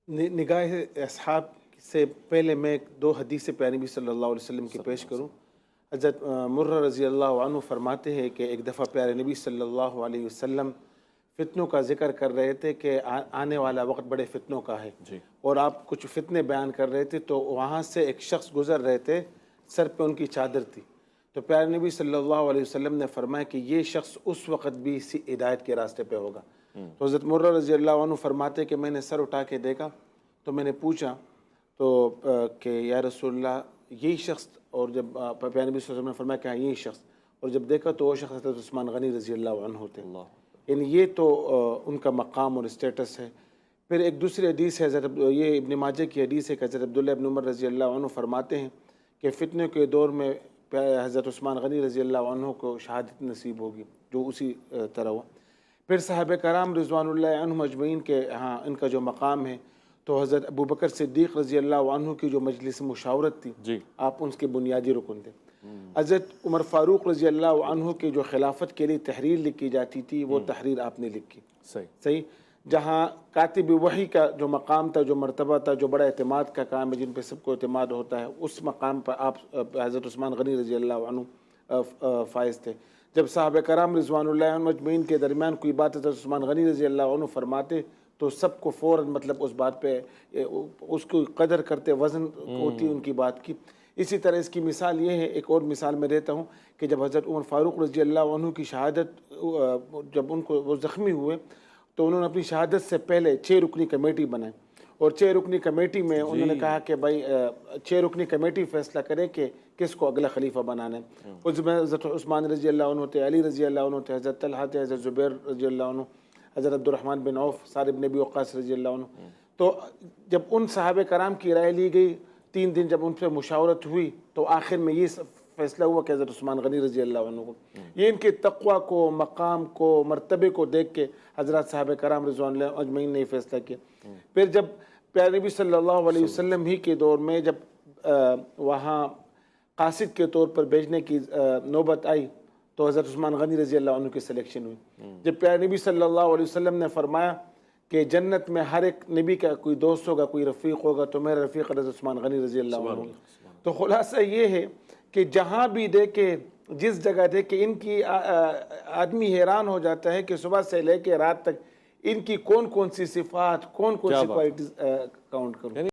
نگاہ اصحاب سے پہلے میں دو حدیث پیارے نبی صلی اللہ علیہ وسلم کی صلی پیش اللہ علیہ کروں۔ وسلم۔ حضرت مرہ رضی اللہ عنہ فرماتے ہیں کہ ایک دفعہ پیارے نبی صلی اللہ علیہ وسلم فتنوں کا ذکر کر رہے تھے کہ آنے والا وقت بڑے فتنوں کا ہے، جی اور آپ کچھ فتنے بیان کر رہے تھے تو وہاں سے ایک شخص گزر رہے تھے، سر پہ ان کی چادر تھی، تو پیارے نبی صلی اللہ علیہ وسلم نے فرمایا کہ یہ شخص اس وقت بھی اسی ہدایت کے راستے پہ ہوگا۔ تو حضرت مرہ رضی اللہ عنہ فرماتے کہ میں نے سر اٹھا کے دیکھا تو میں نے پوچھا تو کہ یا رسول اللہ یہی شخص، اور جب پیارے نبی صلی اللہ علیہ وسلم نے فرمایا کہ ہاں یہی شخص، اور جب دیکھا تو وہ شخص حضرت عثمان غنی رضی اللہ عنہ ہوتے، اللہ یعنی یہ تو ان کا مقام اور اسٹیٹس ہے۔ پھر ایک دوسری حدیث ہے، یہ ابن ماجہ کی حدیث ہے کہ حضرت عبداللہ ابن عمر رضی اللہ عنہ فرماتے ہیں کہ فتنے کے دور میں حضرت عثمان غنی رضی اللہ عنہ کو شہادت نصیب ہوگی، جو اسی طرح ہوا۔ پھر صحابہ کرام رضوان اللہ عنہم اجمعین کے ہاں ان کا جو مقام ہے، تو حضرت ابو بکر صدیق رضی اللہ عنہ کی جو مجلس مشاورت تھی، جی آپ ان کے بنیادی رکن تھے۔ حضرت عمر فاروق رضی اللہ عنہ کی جو خلافت کے لیے تحریر لکھی جاتی تھی، وہ تحریر آپ نے لکھی، صحیح صحیح، جہاں کاتب وحی کا جو مقام تھا، جو مرتبہ تھا، جو بڑا اعتماد کا کام ہے، جن پہ سب کو اعتماد ہوتا ہے، اس مقام پر آپ حضرت عثمان غنی رضی اللہ عنہ فائز تھے۔ جب صحابہ کرام رضوان اللہ عنہ مجمعین کے درمیان کوئی بات حضرت عثمان غنی رضی اللہ عنہ فرماتے تو سب کو فوراً مطلب اس بات پہ اس کو قدر کرتے، وزن ہوتی ان کی بات کی۔ اسی طرح اس کی مثال یہ ہے، ایک اور مثال میں دیتا ہوں کہ جب حضرت عمر فاروق رضی اللہ عنہ کی شہادت، جب ان کو وہ زخمی ہوئے تو انہوں نے اپنی شہادت سے پہلے 6 رکنی کمیٹی بنائی، اور 6 رکنی کمیٹی میں انہوں نے کہا کہ بھائی 6 رکنی کمیٹی فیصلہ کرے کہ کس کو اگلا خلیفہ بنانا ہے۔ اس میں حضرت عثمان رضی اللہ عنہ تھے، علی رضی اللہ عنہ تھے، حضرت طلحہ تھے، حضرت زبیر رضی اللہ عنہ، حضرت عبد الرحمن بن عوف، سعد بن ابی وقاص رضی اللہ عنہ۔ تو جب ان صحابہ کرام کی رائے لی گئی، 3 دن جب ان سے مشاورت ہوئی تو آخر میں یہ فیصلہ ہوا کہ حضرت عثمان غنی رضی اللہ عنہ کو، یہ ان کے تقوی کو، مقام کو، مرتبے کو دیکھ کے حضرات صحابہ کرام رضوان اللہ اجمعین نے یہ فیصلہ کیا۔ پھر جب پیارے نبی صلی اللہ علیہ وسلم ہی کے دور میں جب وہاں قاصد کے طور پر بھیجنے کی نوبت آئی تو حضرت عثمان غنی رضی اللہ عنہ کی سلیکشن ہوئی۔ جب پیارے نبی صلی اللہ علیہ وسلم نے فرمایا کہ جنت میں ہر ایک نبی کا کوئی دوست ہوگا، کوئی رفیق ہوگا، تو میرا رفیق حضرت عثمان غنی رضی اللہ عنہ۔ تو خلاصہ یہ ہے کہ جہاں بھی دیکھے، جس جگہ دیکھے، ان کی آدمی حیران ہو جاتا ہے کہ صبح سے لے کے رات تک ان کی کون کون سی صفات، کون کون سی کوالٹیز کاؤنٹ کروں۔